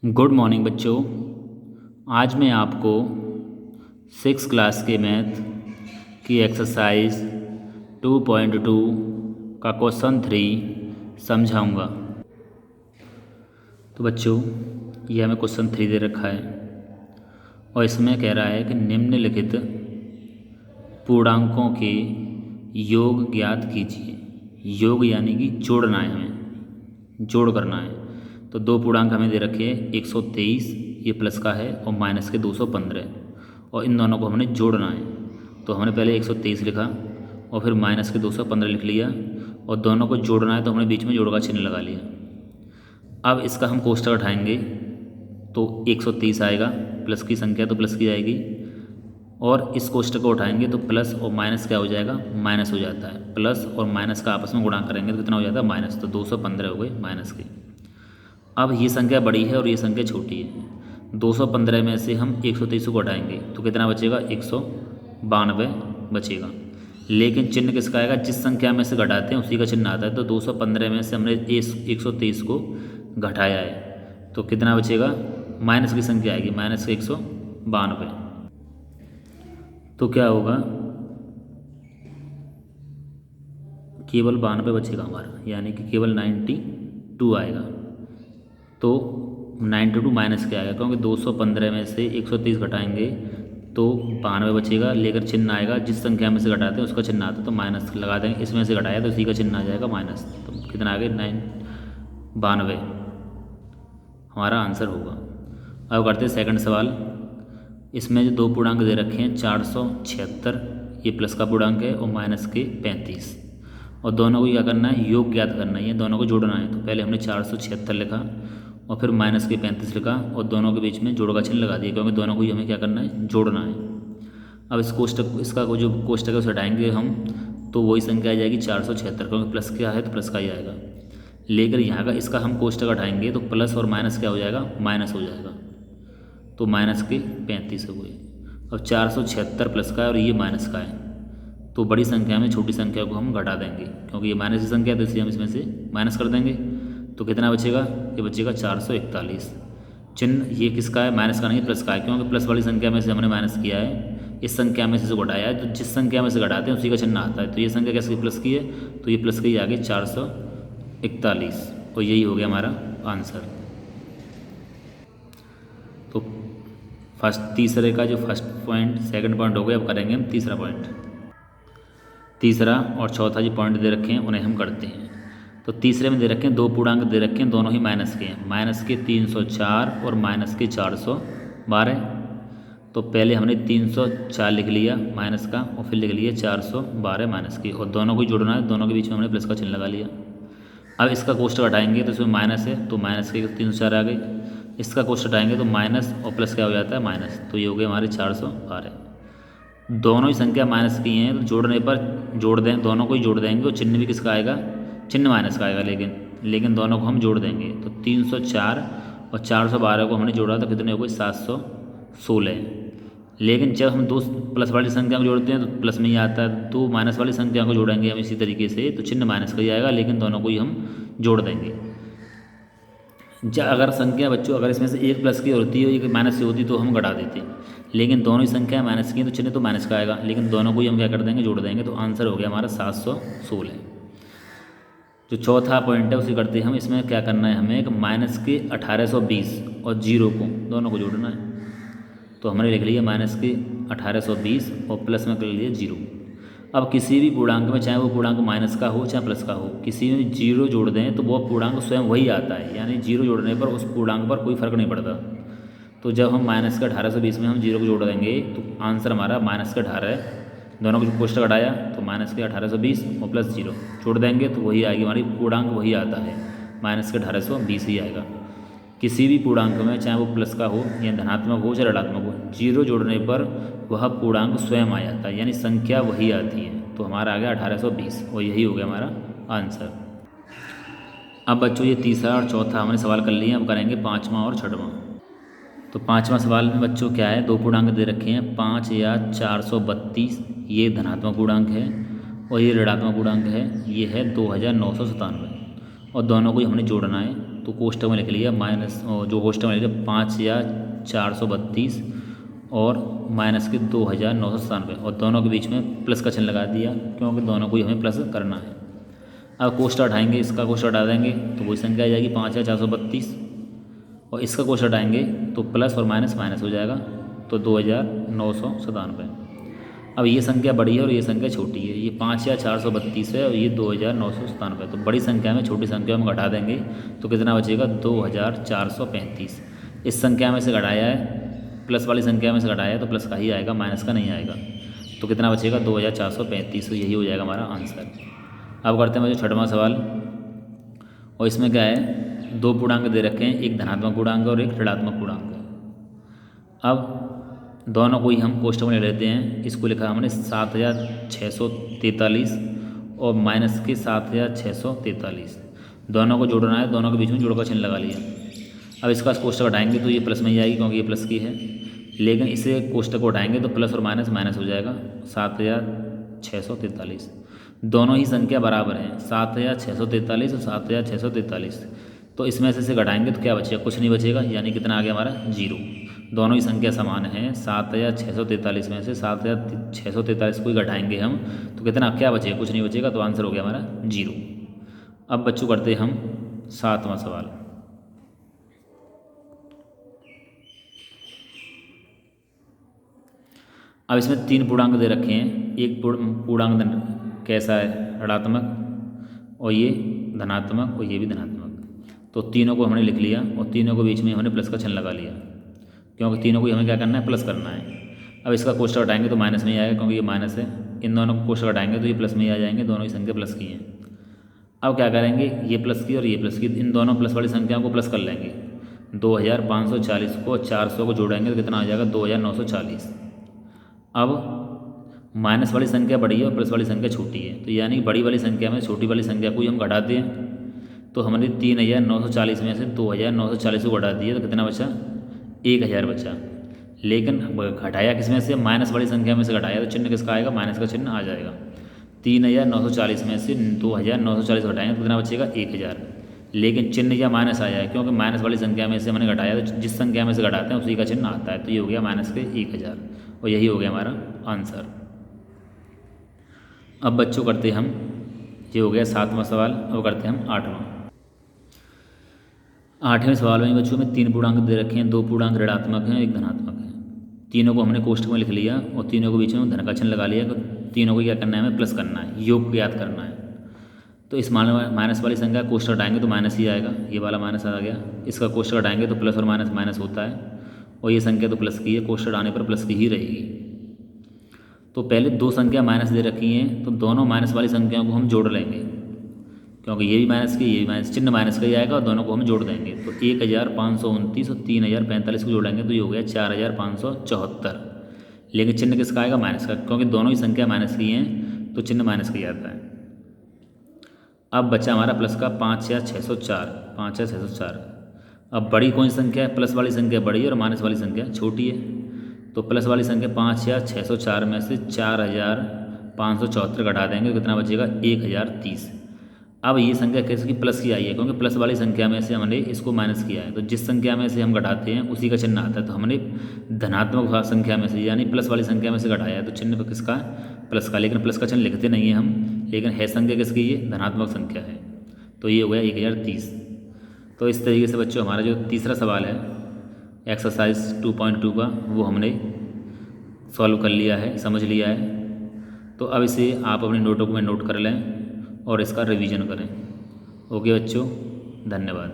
Good morning बच्चों। आज मैं आपको 6 क्लास के मैथ की एक्सरसाइज 2.2 का क्वेश्चन 3 समझाऊंगा। तो बच्चों, ये हमें क्वेश्चन 3 दे रखा है और इसमें कह रहा है कि निम्नलिखित पूर्णांकों के योग ज्ञात कीजिए। योग यानी कि जोड़ना है, हमें जोड़ करना है। तो दो पूर्णांक हमें दे रखे हैं, 123 ये प्लस का है और माइनस के 215, और इन दोनों को हमने जोड़ना है। तो हमने पहले 123 लिखा और फिर माइनस के 215 लिख लिया और दोनों को जोड़ना है तो हमने बीच में जोड़ का चिन्ह लगा लिया। अब इसका हम कोष्टक उठाएंगे तो 123 आएगा, प्लस की संख्या तो प्लस की आएगी, और इस कोष्टक को उठाएंगे तो प्लस और माइनस क्या हो जाएगा, माइनस हो जाता है। प्लस और माइनस का आपस में गुणा करेंगे तो कितना हो जाता है, माइनस। तो 215 हो गए माइनस के। अब ये संख्या बड़ी है और ये संख्या छोटी है। 215 में से हम 123 को हटाएंगे तो कितना बचेगा, 192 बचेगा। लेकिन चिन्ह किसका आएगा, जिस संख्या में से घटाते हैं उसी का चिन्ह आता है। तो 215 में से हमने 123 को घटाया है तो कितना बचेगा, माइनस की संख्या आएगी, माइनस के 192। तो क्या होगा, केवल 92 बचेगा हमारा, यानी कि केवल 92 आएगा। तो 92 माइनस क्या आएगा, क्योंकि 215 में से 130 घटाएंगे तो 92 बचेगा, लेकर चिन्ह आएगा जिस संख्या में से घटाते हैं उसका चिन्ह आता है, तो माइनस लगा देंगे। इसमें से घटाया तो उसी का चिन्ह आ जाएगा माइनस। तो कितना आ गया, 92 हमारा आंसर होगा। अब करते हैं सेकंड सवाल। इसमें जो दो पूर्णांक दे रखे हैं, 476 ये प्लस का पूर्णांक है और माइनस के 35, और दोनों को क्या करना है, योग ज्ञात करना है, दोनों को जोड़ना है। तो पहले हमने 476 लिखा और फिर माइनस के 35 लिखा और दोनों के बीच में जोड़ का चिन्ह लगा दिया, क्योंकि दोनों को ही हमें क्या करना है, जोड़ना है। अब इस कोष्टक, इसका जो कोष्टक है उसे हटाएंगे हम तो वही संख्या आ जाएगी 476, क्योंकि प्लस क्या है तो प्लस का ही आएगा। लेकर यहाँ का इसका हम कोष्टक हटाएंगे तो प्लस और माइनस क्या हो जाएगा, माइनस हो जाएगा। तो माइनस के 35 हो गए। अब 476 प्लस का है और ये माइनस का है, तो बड़ी संख्या में छोटी संख्या को हम घटा देंगे, क्योंकि ये माइनस की संख्या है तो इसलिए हम इसमें से माइनस कर देंगे। तो कितना बचेगा, ये बचेगा 441। चिन्ह ये किसका है, माइनस का नहीं प्लस का है, क्योंकि प्लस वाली संख्या में से हमने माइनस किया है, इस संख्या में से जो घटाया है, तो जिस संख्या में से घटाते हैं उसी का चिन्ह आता है। तो ये संख्या कैसे प्लस की है, तो ये प्लस की आगे 441, और यही हो गया हमारा आंसर। तो फर्स्ट तीसरे का जो फर्स्ट पॉइंट सेकंड पॉइंट हो गया, अब करेंगे हम तीसरा पॉइंट। तीसरा और चौथा जो पॉइंट दे रखे हैं उन्हें हम करते हैं। तो तीसरे में दे रखे हैं, दो पूर्णांक दे रखे हैं, दोनों ही माइनस के हैं, माइनस के 304 और माइनस के 412। तो पहले हमने 304 लिख लिया माइनस का और फिर लिख लिया 412 माइनस की, और दोनों को ही जोड़ना है, दोनों के बीच में हमने प्लस का चिन्ह लगा लिया। अब इसका कोष्टक हटाएंगे तो इसमें माइनस है तो माइनस के 304 आ गए। इसका कोष्टक हटाएंगे तो माइनस और प्लस क्या हो जाता है, माइनस। तो ये हो गए हमारे 412। दोनों ही संख्या माइनस की हैं तो जोड़ने पर जोड़ दें, दोनों को ही जोड़ देंगे, और चिन्ह भी किसका आएगा, चिन्ह माइनस का आएगा, लेकिन दोनों को हम जोड़ देंगे। तो 304 और 412 को हमने जोड़ा तो कितने हो गए, 716। लेकिन जब हम दो प्लस वाली संख्या को जोड़ते हैं तो प्लस में ही आता है, दो माइनस वाली संख्या को जोड़ेंगे हम इसी तरीके से तो चिन्ह माइनस का ही आएगा, लेकिन दोनों को ही हम जोड़ देंगे। अगर संख्या बच्चों, अगर इसमें से एक प्लस की होती है एक माइनस की होती तो हम घटा देते, लेकिन दोनों ही संख्या माइनस की हैं तो चिन्ह तो माइनस का आएगा, लेकिन दोनों को ही हम क्या कर देंगे, जोड़ देंगे। तो आंसर हो गया हमारा 716। जो चौथा पॉइंट है उसे करते हैं हम। इसमें क्या करना है हमें, माइनस के 1820 और जीरो को दोनों को जोड़ना है। तो हमने लिख लिया माइनस के 1820 और प्लस में कर लिया जीरो। अब किसी भी पूर्णांक में, चाहे वो पूर्णांक माइनस का हो चाहे प्लस का हो, किसी में जीरो जोड़ दें तो वो पूर्णांक स्वयं वही आता है, यानी जीरो जोड़ने पर उस पूर्णांक पर कोई फर्क नहीं पड़ता। तो जब हम माइनस का 1820 में हम जीरो को जोड़ देंगे तो आंसर हमारा माइनस का 18, दोनों को कोष्टक हटाया तो माइनस के 1820 और प्लस जीरो जोड़ देंगे तो वही आएगी हमारी, पूर्णांक वही आता है, माइनस के 1820 ही आएगा। किसी भी पूर्णांक में चाहे वो प्लस का हो या धनात्मक हो चाहे ऋणात्मक हो, जीरो जोड़ने पर वह पूर्णांक स्वयं आ जाता है, यानी संख्या वही आती है। तो हमारा आ गया 1820 और यही हो गया हमारा आंसर। अब बच्चों ये तीसरा और चौथा हमने सवाल कर लिए, अब करेंगे पाँचवा और छठवां। तो पाँचवा सवाल में बच्चों क्या है, दो पूर्णांक दे रखे हैं, 5 या 432 ये धनात्मक पूर्णांक है और ये ऋणात्मक पूर्णांक है, ये है 2997, और दोनों को ही हमने जोड़ना है। तो कोष्टक में लिख लिया माइनस, जो कोष्टक में लिख लिया 5432 और माइनस के 2997 और दोनों के बीच में प्लस का चिन्ह लगा दिया क्योंकि दोनों को ही हमें प्लस करना है। अब कोष्टक हटाएंगे, इसका कोष्टक हटा देंगे तो वही संख्या आ जाएगी 5432 और इसका कोष्टक हटाएंगे तो प्लस और माइनस माइनस हो जाएगा तो 2997। अब ये संख्या बड़ी है और ये संख्या छोटी है, ये 5432 है और ये 2997 है। तो बड़ी संख्या में छोटी संख्या में घटा देंगे तो कितना बचेगा 2435। इस संख्या में से घटाया है, प्लस वाली संख्या में से घटाया है तो प्लस का ही आएगा, माइनस का नहीं आएगा। तो कितना बचेगा 2435, तो यही हो जाएगा हमारा आंसर। अब करते हैं जो छठवां सवाल, और इसमें क्या है, दो पूर्णांक दे रखे हैं, एक धनात्मक पूर्णांक और एक ऋणात्मक पूर्णांक है। अब दोनों को ही हम कोष्टक में ले लेते हैं। इसको लिखा हमने 7643 और माइनस के 7643, दोनों को जोड़ना है, दोनों के बीच में जोड़ का चिन्ह लगा लिया। अब इसका कोष्टक हटाएंगे तो ये प्लस में ही आएगी क्योंकि ये प्लस की है, लेकिन इसे कोष्टक को हटाएंगे तो प्लस और माइनस माइनस हो जाएगा 7643। दोनों ही संख्या बराबर हैं, 7643 और 7643। तो इसमें से घटाएंगे तो क्या बचेगा, कुछ नहीं बचेगा, यानी कितना आ गया हमारा 0। दोनों ही संख्या समान है, 7643 में से 7643 को ही घटाएंगे हम तो कितना क्या बचेगा, कुछ नहीं बचेगा, तो आंसर हो गया हमारा 0। अब बच्चों करते हैं हम सातवां सवाल। अब इसमें तीन पूर्णांक दे रखे हैं, एक पूर्णांक कैसा है, ऋणात्मक, और ये धनात्मक और ये भी धनात्मक। तो तीनों को हमने लिख लिया और तीनों के बीच में हमने प्लस का चिन्ह लगा लिया क्योंकि तीनों को हमें क्या करना है, प्लस करना है। अब इसका कोष्टक हटाएंगे तो माइनस में ही आएगा क्योंकि ये माइनस है, इन दोनों को कोष्टक हटाएंगे तो ये प्लस में ही आ जाएंगे, दोनों ही संख्या प्लस की हैं। अब क्या करेंगे, ये प्लस की और ये प्लस की, इन दोनों प्लस वाली संख्याओं को प्लस कर लेंगे। 2540 को 400 को जोड़ेंगे तो कितना आ जाएगा 2940। अब माइनस वाली संख्या बड़ी है और प्लस वाली संख्या छोटी है, तो यानी बड़ी वाली संख्या में छोटी वाली संख्या को ही हम घटाते हैं। तो हमने 3940 में से 2940 को घटा दिए तो कितना बचा, 1000 बचा। लेकिन घटाया किस में से, माइनस वाली संख्या में से घटाया तो चिन्ह किसका आएगा, माइनस का चिन्ह आ जाएगा। 3940 में से 2940 घटाएंगे तो कितना बचेगा 1000, लेकिन चिन्ह या माइनस आया है क्योंकि माइनस वाली संख्या में से हमने घटाया तो जिस संख्या में से घटाते हैं उसी का चिन्ह आता है, तो ये हो गया माइनस के 1000 और यही हो गया हमारा आंसर। अब बच्चों करते हम, ये हो गया सातवां सवाल। अब करते हैं हम आठवें सवाल में बच्चों में तीन पूर्णांक दे रखे हैं, दो पूर्णांक ऋणात्मक हैं, एक धनात्मक है। तीनों को हमने कोष्टक में लिख लिया और तीनों के बीच में धन का चिन्ह लगा लिया। तो तीनों को क्या करना है, हमें प्लस करना है, योग याद करना है। तो इस माइनस वाली संख्या कोष्टक हटाएंगे तो माइनस ही आएगा, ये वाला माइनस आ गया। इसका कोष्टक हटाएंगे तो प्लस और माइनस माइनस होता है और ये संख्या तो प्लस की है, कोष्टक हटाने पर प्लस की ही रहेगी। तो पहले दो संख्या माइनस दे रखी हैं तो दोनों माइनस वाली संख्याओं को हम जोड़ लेंगे क्योंकि ये भी माइनस की, ये भी माइनस, चिन्ह माइनस का ही आएगा और दोनों को हम जोड़ देंगे। तो 1529 और 3045 को जोड़ेंगे तो ये हो गया 4574। लेकिन चिन्ह किसका आएगा, माइनस का, क्योंकि दोनों ही संख्या माइनस की हैं तो चिन्ह माइनस का ही आता है। अब बचा हमारा प्लस का 5604। अब बड़ी कौन सी संख्या है, प्लस वाली संख्या बड़ी है और माइनस वाली संख्या छोटी है। तो प्लस वाली संख्या 5604 में से 4574 घटा देंगे तो कितना बचेगा 1030। अब ये संख्या कैसे की, प्लस की आई है क्योंकि प्लस वाली संख्या में से हमने इसको माइनस किया है। तो जिस संख्या में से हम घटाते हैं उसी का चिन्ह आता है। तो हमने धनात्मक संख्या में से यानी प्लस वाली संख्या में से घटाया है तो चिन्ह किसका, प्लस का। लेकिन प्लस का चिन्ह लिखते नहीं है हम, लेकिन है संख्या किसकी, ये धनात्मक संख्या है। तो ये हो गया 1030। तो इस तरीके से बच्चों हमारा जो तीसरा सवाल है एक्सरसाइज 2.2 का वो हमने सॉल्व कर लिया है, समझ लिया है। तो अब इसे आप अपनी नोटबुक में नोट कर लें और इसका रिवीजन करें। ओके बच्चों, धन्यवाद।